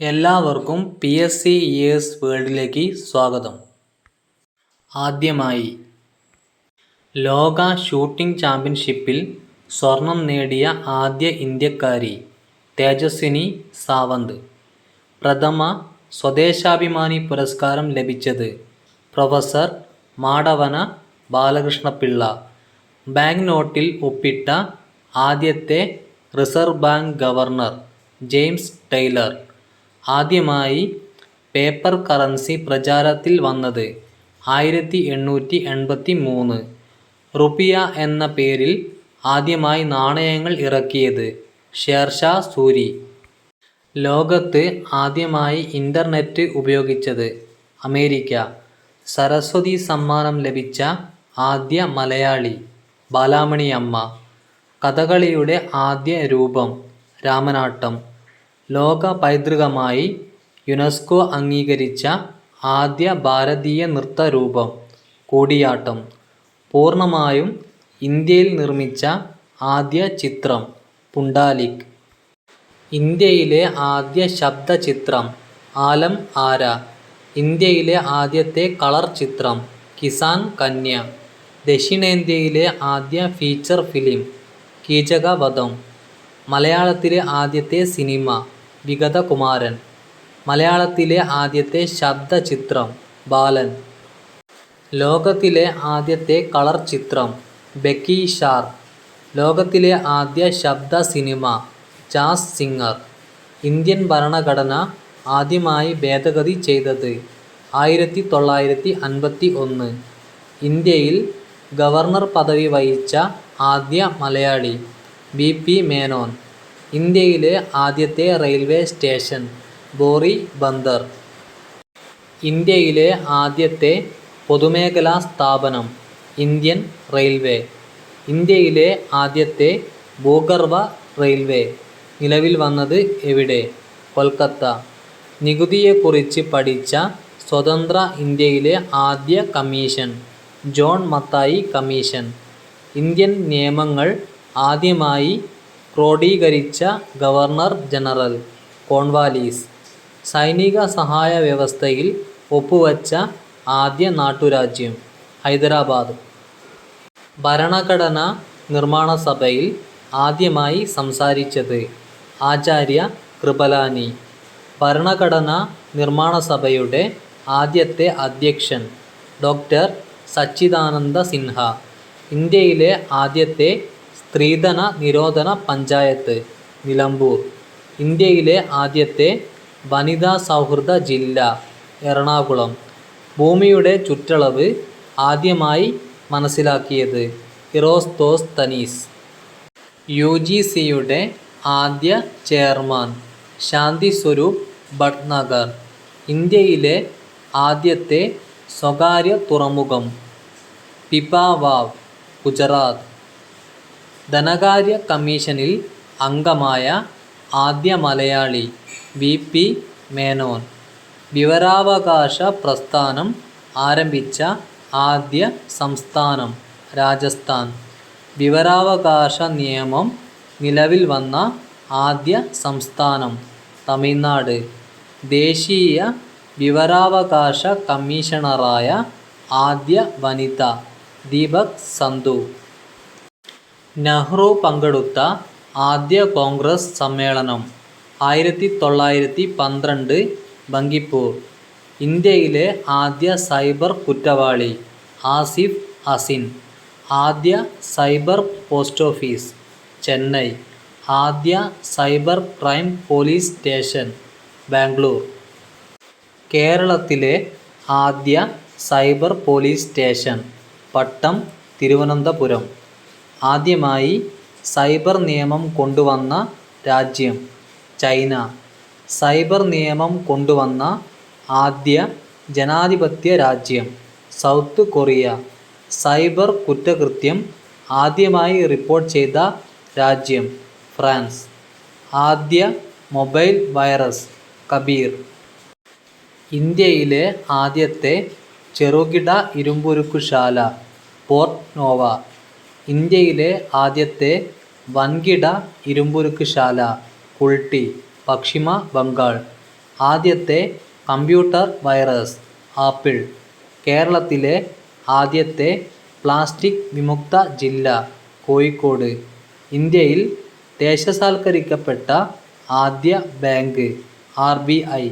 എല്ലാവർക്കും PSC ES വേൾഡിലേക്ക് സ്വാഗതം. ആദ്യമായി ലോക ഷൂട്ടിംഗ് ചാമ്പ്യൻഷിപ്പിൽ സ്വർണം നേടിയ ആദ്യ ഇന്ത്യക്കാരി തേജസ്വിനി സാവന്ത്. പ്രഥമ സ്വദേശാഭിമാനി പുരസ്കാരം ലഭിച്ചത് പ്രൊഫസർ മാടവന ബാലകൃഷ്ണപിള്ള. ബാങ്ക് നോട്ടിൽ ഒപ്പിട്ട ആദ്യത്തെ Reserve Bank governor James Tyler. ആദ്യമായി പേപ്പർ കറൻസി പ്രചാരത്തിൽ വന്നത് 1883. റുപിയ എന്ന പേരിൽ ആദ്യമായി നാണയങ്ങൾ ഇറക്കിയത് ഷേർഷാ സൂരി. ലോകത്ത് ആദ്യമായി ഇൻ്റർനെറ്റ് ഉപയോഗിച്ചത് അമേരിക്ക. സരസ്വതി സമ്മാനം ലഭിച്ച ആദ്യ മലയാളി ബാലാമണി അമ്മ. കഥകളിയുടെ ആദ്യ രൂപം രാമനാട്ടം. ലോക പൈതൃകമായി യുനെസ്കോ അംഗീകരിച്ച ആദ്യ ഭാരതീയ നൃത്തരൂപം കൂടിയാട്ടം. പൂർണ്ണമായും ഇന്ത്യയിൽ നിർമ്മിച്ച ആദ്യ ചിത്രം പുണ്ടാലിക്. ഇന്ത്യയിലെ ആദ്യ ശബ്ദചിത്രം ആലം ആര. ഇന്ത്യയിലെ ആദ്യത്തെ കളർ ചിത്രം കിസാൻ കന്യ. ദക്ഷിണേന്ത്യയിലെ ആദ്യ ഫീച്ചർ ഫിലിം കീചകവധം. മലയാളത്തിലെ ആദ്യത്തെ സിനിമ വിഗതകുമാരൻ. മലയാളത്തിലെ ആദ്യത്തെ ശബ്ദചിത്രം ബാലൻ. ലോകത്തിലെ ആദ്യത്തെ കളർ ചിത്രം ബെക്കി ഷാർ. ലോകത്തിലെ ആദ്യ ശബ്ദ സിനിമ ജാസ് സിംഗർ. ഇന്ത്യൻ ഭരണഘടന ആദ്യമായി ഭേദഗതി ചെയ്തത് 1951. ഇന്ത്യയിൽ ഗവർണർ പദവി വഹിച്ച ആദ്യ മലയാളി BP മേനോൻ. ഇന്ത്യയിലെ ആദ്യത്തെ റെയിൽവേ സ്റ്റേഷൻ ബോറി ബന്ദർ. ഇന്ത്യയിലെ ആദ്യത്തെ പൊതുമേഖലാ സ്ഥാപനം ഇന്ത്യൻ റെയിൽവേ. ഇന്ത്യയിലെ ആദ്യത്തെ ഭൂഗർഭ റെയിൽവേ നിലവിൽ വന്നത് എവിടെ? കൊൽക്കത്ത. നികുതിയെക്കുറിച്ച് പഠിച്ച സ്വതന്ത്ര ഇന്ത്യയിലെ ആദ്യ commission John Mathai commission. Indian നിയമങ്ങൾ ആദ്യമായി ക്രോഡീകരിച്ച ഗവർണർ ജനറൽ കോൺവാലീസ്. സൈനിക സഹായ വ്യവസ്ഥയിൽ ഒപ്പുവച്ച ആദ്യ നാട്ടുരാജ്യം ഹൈദരാബാദ്. ഭരണഘടനാ നിർമ്മാണ സഭയിൽ ആദ്യമായി സംസാരിച്ചത് ആചാര്യ കൃപലാനി. ഭരണഘടനാ നിർമ്മാണ സഭയുടെ ആദ്യത്തെ അധ്യക്ഷൻ ഡോക്ടർ സച്ചിദാനന്ദ സിൻഹ. ഇന്ത്യയിലെ ആദ്യത്തെ സ്ത്രീധന നിരോധന പഞ്ചായത്ത് നിലമ്പൂർ. ഇന്ത്യയിലെ ആദ്യത്തെ വനിതാ സൗഹൃദ ജില്ല എറണാകുളം. ഭൂമിയുടെ ചുറ്റളവ് ആദ്യമായി മനസ്സിലാക്കിയത് ഇറോസ്തോസ്തനീസ്. UGCയുടെ ആദ്യ ചെയർമാൻ ശാന്തി സ്വരൂപ് ഭട്നഗർ. ഇന്ത്യയിലെ ആദ്യത്തെ സ്വകാര്യ തുറമുഖം പിപാവാവ് ഗുജറാത്ത്. ധനകാര്യ കമ്മീഷനിൽ അംഗമായ ആദ്യ മലയാളി VP മേനോൻ. വിവരാവകാശ പ്രസ്ഥാനം ആരംഭിച്ച ആദ്യ സംസ്ഥാനം രാജസ്ഥാൻ. വിവരാവകാശ നിയമം നിലവിൽ വന്ന ആദ്യ സംസ്ഥാനം തമിഴ്നാട്. ദേശീയ വിവരാവകാശ കമ്മീഷണറായ ആദ്യ വനിത ദീപക് സന്ധു. നെഹ്റു പങ്കെടുത്ത ആദ്യ കോൺഗ്രസ് സമ്മേളനം 1912 ബങ്കിപ്പൂർ. ഇന്ത്യയിലെ ആദ്യ സൈബർ കുറ്റവാളി ആസിഫ് അസിൻ. ആദ്യ സൈബർ പോസ്റ്റ് ഓഫീസ് ചെന്നൈ. ആദ്യ cyber crime police station Bangalore. കേരളത്തിലെ ആദ്യ cyber police station Pattom Thiruvananthapuram. ആദ്യമായി സൈബർ നിയമം കൊണ്ടുവന്ന രാജ്യം ചൈന. സൈബർ നിയമം കൊണ്ടുവന്ന ആദ്യ ജനാധിപത്യ രാജ്യം സൗത്ത് കൊറിയ. സൈബർ കുറ്റകൃത്യം ആദ്യമായി റിപ്പോർട്ട് ചെയ്ത രാജ്യം ഫ്രാൻസ്. ആദ്യ മൊബൈൽ വൈറസ് കബീർ. ഇന്ത്യയിലെ ആദ്യത്തെ ചെറുകിട ഇരുമ്പുരുക്കുശാല പോർട്ട് നോവ. ഇന്ത്യയിലെ ആദ്യത്തെ വൻകിട ഇരുമ്പുരുക്കുശാല കുൾട്ടി പശ്ചിമ ബംഗാൾ. ആദ്യത്തെ കമ്പ്യൂട്ടർ വൈറസ് ആപ്പിൾ. കേരളത്തിലെ ആദ്യത്തെ പ്ലാസ്റ്റിക് വിമുക്ത ജില്ല കോഴിക്കോട്. ഇന്ത്യയിൽ ദേശസാൽക്കരിക്കപ്പെട്ട ആദ്യ ബാങ്ക് RBI.